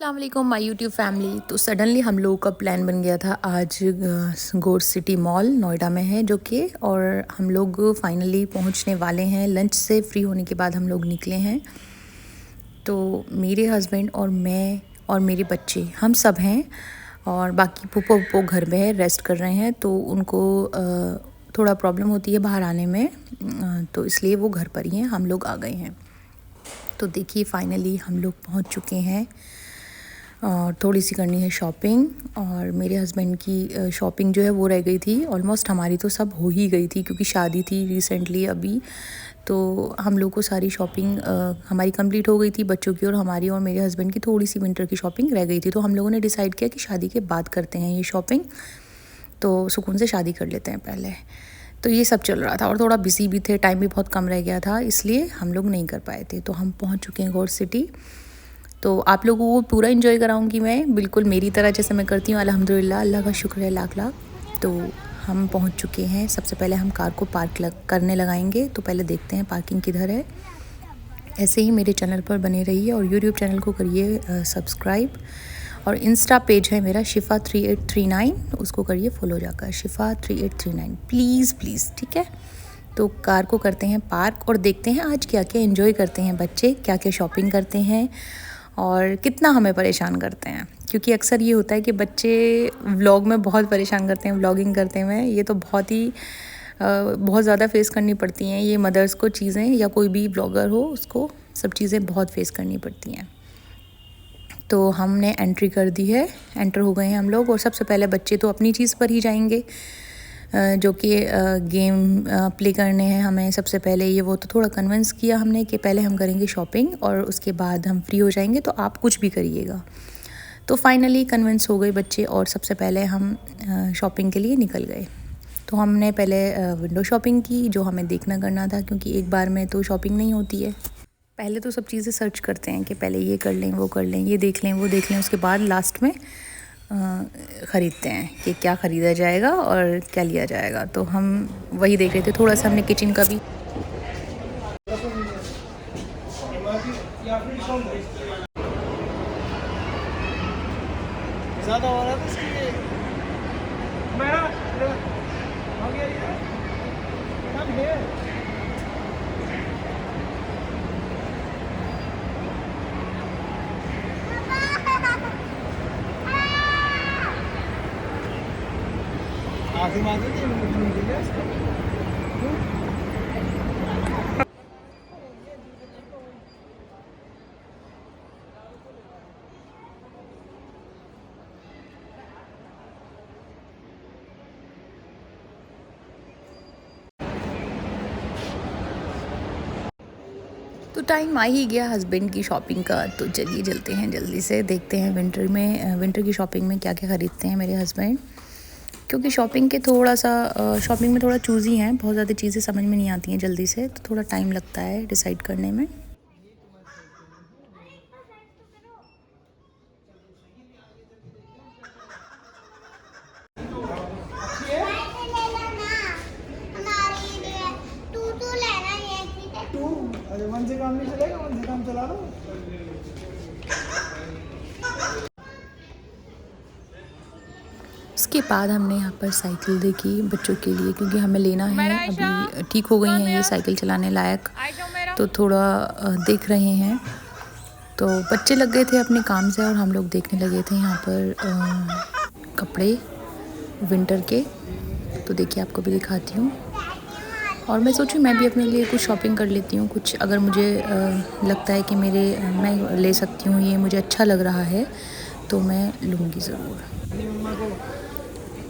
अस्सलाम वालेकुम my YouTube family. तो सडनली हम लोगों का प्लान बन गया था आज गोर सिटी मॉल नोएडा में है जो कि, और हम लोग फाइनली पहुंचने वाले हैं। लंच से फ्री होने के बाद हम लोग निकले हैं। तो मेरे हस्बैंड और मैं और मेरे बच्चे हम सब हैं, और बाकी पुप्पो घर में है, रेस्ट कर रहे हैं। तो उनको थोड़ा प्रॉब्लम होती है बाहर आने में, तो इसलिए वो घर पर ही हैं। हम लोग आ गए हैं। तो देखिए फाइनली हम लोग पहुंच चुके हैं और थोड़ी सी करनी है शॉपिंग। और मेरे हस्बैंड की शॉपिंग जो है वो रह गई थी ऑलमोस्ट। हमारी तो सब हो ही गई थी क्योंकि शादी थी रिसेंटली अभी। तो हम लोग को सारी शॉपिंग हमारी कंप्लीट हो गई थी, बच्चों की और हमारी, और मेरे हस्बैंड की थोड़ी सी विंटर की शॉपिंग रह गई थी। तो हम लोगों ने डिसाइड किया कि शादी के बाद करते हैं ये शॉपिंग, तो सुकून से शादी कर लेते हैं पहले। तो ये सब चल रहा था और थोड़ा बिजी भी थे, टाइम भी बहुत कम रह गया था, इसलिए हम लोग नहीं कर पाए थे। तो हम पहुंच चुके हैं गौर सिटी। तो आप लोगों को पूरा एंजॉय कराऊंगी मैं, बिल्कुल मेरी तरह जैसे मैं करती हूँ। अल्हम्दुलिल्लाह, अल्लाह का शुक्र है लाख लाख। तो हम पहुंच चुके हैं। सबसे पहले हम कार को पार्क करने लगाएंगे। तो पहले देखते हैं पार्किंग किधर है। ऐसे ही मेरे चैनल पर बने रहिए और यूट्यूब चैनल को करिए सब्सक्राइब, और इंस्टा पेज है मेरा शिफ़ा 3839, उसको करिए फॉलो जाकर, शिफ़ा 3839 प्लीज़ प्लीज़, ठीक है। तो कार को करते हैं पार्क और देखते हैं आज क्या क्या एंजॉय करते हैं बच्चे, क्या क्या शॉपिंग करते हैं और कितना हमें परेशान करते हैं। क्योंकि अक्सर ये होता है कि बच्चे व्लॉग में बहुत परेशान करते हैं, व्लॉगिंग करते हुए। ये तो बहुत ज़्यादा फेस करनी पड़ती हैं ये मदर्स को चीज़ें, या कोई भी ब्लॉगर हो उसको सब चीज़ें बहुत फेस करनी पड़ती हैं। तो हमने एंट्री कर दी है, एंटर हो गए हैं हम लोग। और सबसे पहले बच्चे तो अपनी चीज़ पर ही जाएंगे, जो कि गेम प्ले करने हैं हमें। सबसे पहले ये वो तो थोड़ा कन्विंस किया हमने कि पहले हम करेंगे शॉपिंग और उसके बाद हम फ्री हो जाएंगे, तो आप कुछ भी करिएगा। तो फाइनली कन्विंस हो गए बच्चे और सबसे पहले हम शॉपिंग के लिए निकल गए। तो हमने पहले विंडो शॉपिंग की, जो हमें देखना करना था, क्योंकि एक बार में तो शॉपिंग नहीं होती है। पहले तो सब चीज़ें सर्च करते हैं कि पहले ये कर लें, वो कर लें, ये देख लें, वो देख लें, उसके बाद लास्ट में ख़रीदते हैं कि क्या ख़रीदा जाएगा और क्या लिया जाएगा। तो हम वही देख रहे थे। थोड़ा सा हमने किचन का भी ज़्यादा हो रहा था तो टाइम आ ही गया हस्बैंड की शॉपिंग का। तो चलिए चलते हैं जल्दी से, देखते हैं विंटर की शॉपिंग में क्या क्या ख़रीदते हैं मेरे हस्बैंड। क्योंकि शॉपिंग में थोड़ा चूज़ी हैं, बहुत ज़्यादा चीज़ें समझ में नहीं आती हैं जल्दी से, तो थोड़ा टाइम लगता है डिसाइड करने में। मन से काम नहीं चलेगा, मन से काम चला लो। उसके बाद हमने यहाँ पर साइकिल देखी बच्चों के लिए, क्योंकि हमें लेना है। अभी ठीक हो गई हैं ये साइकिल चलाने लायक, तो थोड़ा देख रहे हैं। तो बच्चे लग गए थे अपने काम से और हम लोग देखने लगे थे यहाँ पर कपड़े विंटर के। तो देखिए आपको भी दिखाती हूँ। और मैं सोचूं मैं भी अपने लिए कुछ शॉपिंग कर लेती हूँ। कुछ अगर मुझे लगता है कि मैं ले सकती हूँ, ये मुझे अच्छा लग रहा है, तो मैं लूँगी ज़रूर।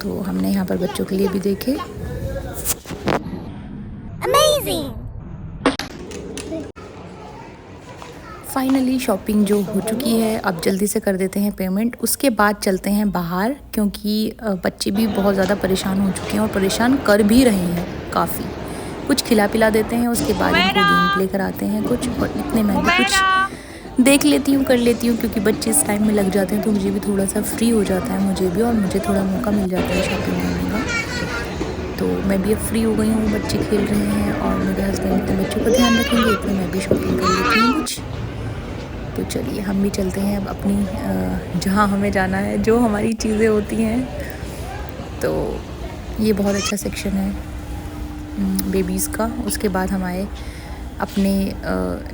तो हमने यहाँ पर बच्चों के लिए भी देखे। अमेजिंग। फाइनली शॉपिंग जो हो चुकी है, अब जल्दी से कर देते हैं पेमेंट, उसके बाद चलते हैं बाहर। क्योंकि बच्चे भी बहुत ज़्यादा परेशान हो चुके हैं और परेशान कर भी रहे हैं काफ़ी। कुछ खिला पिला देते हैं, उसके बाद इनको गेम प्ले कराते हैं कुछ, और इतने में भी कुछ देख लेती हूँ, कर लेती हूँ। क्योंकि बच्चे इस टाइम में लग जाते हैं तो मुझे भी थोड़ा सा फ्री हो जाता है, मुझे भी, और मुझे थोड़ा मौका मिल जाता है शॉपिंग करने का। तो मैं भी अब फ्री हो गई हूँ, बच्चे खेल रहे हैं और मेरे हस्बैंड अपने बच्चों का ध्यान रखेंगे, इतने मैं भी शॉपिंग कर लेती हूँ कुछ। तो चलिए हम भी चलते हैं अब अपनी जहाँ हमें जाना है, जो हमारी चीज़ें होती हैं। तो ये बहुत अच्छा सेक्शन है बेबीज़ का। उसके बाद हम आए अपने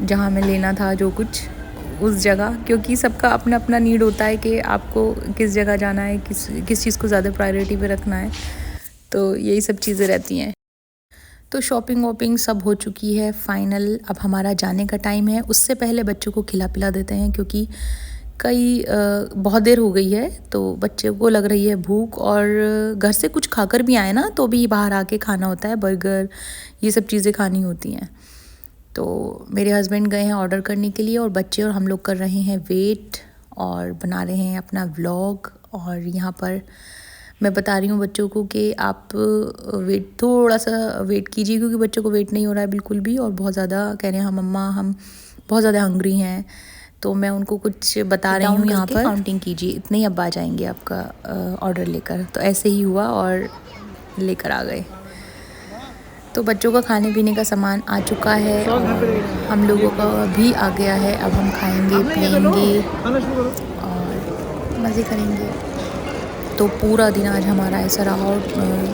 जहाँ हमें लेना था जो कुछ उस जगह, क्योंकि सबका अपना अपना नीड होता है कि आपको किस जगह जाना है, किस चीज़ को ज़्यादा प्रायोरिटी पे रखना है। तो यही सब चीज़ें रहती हैं। तो शॉपिंग वॉपिंग सब हो चुकी है फाइनल। अब हमारा जाने का टाइम है। उससे पहले बच्चों को खिला पिला देते हैं, क्योंकि बहुत देर हो गई है तो बच्चे को लग रही है भूख, और घर से कुछ खाकर भी आए ना तो भी बाहर आके खाना होता है, बर्गर ये सब चीज़ें खानी होती हैं। तो मेरे हस्बैंड गए हैं ऑर्डर करने के लिए, और बच्चे और हम लोग कर रहे हैं वेट और बना रहे हैं अपना व्लॉग। और यहाँ पर मैं बता रही हूँ बच्चों को कि आप थोड़ा सा वेट कीजिए, क्योंकि बच्चों को वेट नहीं हो रहा है बिल्कुल भी, और बहुत ज़्यादा कह रहे हैं हम मम्मा हम बहुत ज़्यादा हंग्री हैं। तो मैं उनको कुछ बता रही हूँ, यहाँ पर काउंटिंग कीजिए, इतने ही अब आ जाएंगे आपका ऑर्डर लेकर। तो ऐसे ही हुआ और लेकर आ गए। तो बच्चों का खाने पीने का सामान आ चुका है और हम लोगों का भी आ गया है। अब हम खाएंगे पिएंगे और मज़े करेंगे। तो पूरा दिन आज हमारा ऐसा रहा, और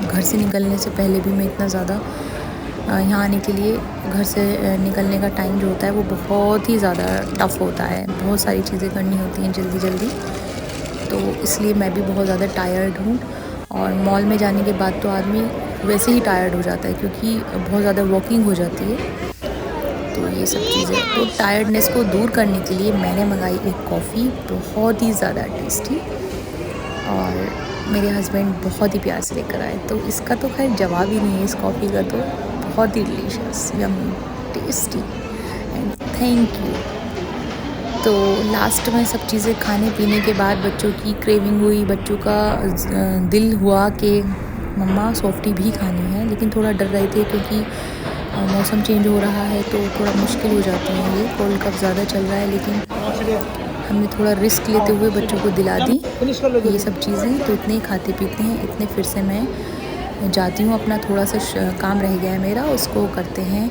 घर से निकलने से पहले भी मैं इतना ज़्यादा यहाँ आने के लिए घर से निकलने का टाइम जो होता है वो बहुत ही ज़्यादा टफ़ होता है। बहुत सारी चीज़ें करनी होती हैं जल्दी जल्दी, तो इसलिए मैं भी बहुत ज़्यादा टायर्ड हूँ। और मॉल में जाने के बाद तो आदमी वैसे ही टायर्ड हो जाता है, क्योंकि बहुत ज़्यादा वॉकिंग हो जाती है। तो ये सब चीज़ें, तो टायर्डनेस को दूर करने के लिए मैंने मंगाई एक कॉफ़ी, बहुत ही ज़्यादा टेस्टी, और मेरे हस्बैंड बहुत ही प्यार से लेकर आए। तो इसका तो खैर जवाब ही नहीं है, इस कॉफ़ी का तो बहुत ही delicious, yummy, tasty and thank you. तो लास्ट में सब चीज़ें खाने पीने के बाद बच्चों की क्रेविंग हुई, बच्चों का दिल हुआ कि मम्मा सॉफ्टी भी खानी है, लेकिन थोड़ा डर रहे थे क्योंकि मौसम चेंज हो रहा है तो थोड़ा मुश्किल हो जाती है। ये कोल्ड कफ ज़्यादा चल रहा है, लेकिन हमने थोड़ा रिस्क लेते हुए बच्चों को दिला दी ये सब चीज़ें। तो इतने ही खाते पीते हैं, इतने फिर से मैं जाती हूँ, अपना थोड़ा सा काम रह गया है मेरा, उसको करते हैं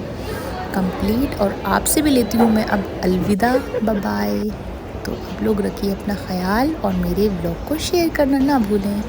कंप्लीट। और आपसे भी लेती हूँ मैं अब अलविदा, बाय बाय। तो आप लोग रखिए अपना ख्याल और मेरे व्लॉग को शेयर करना ना भूलें।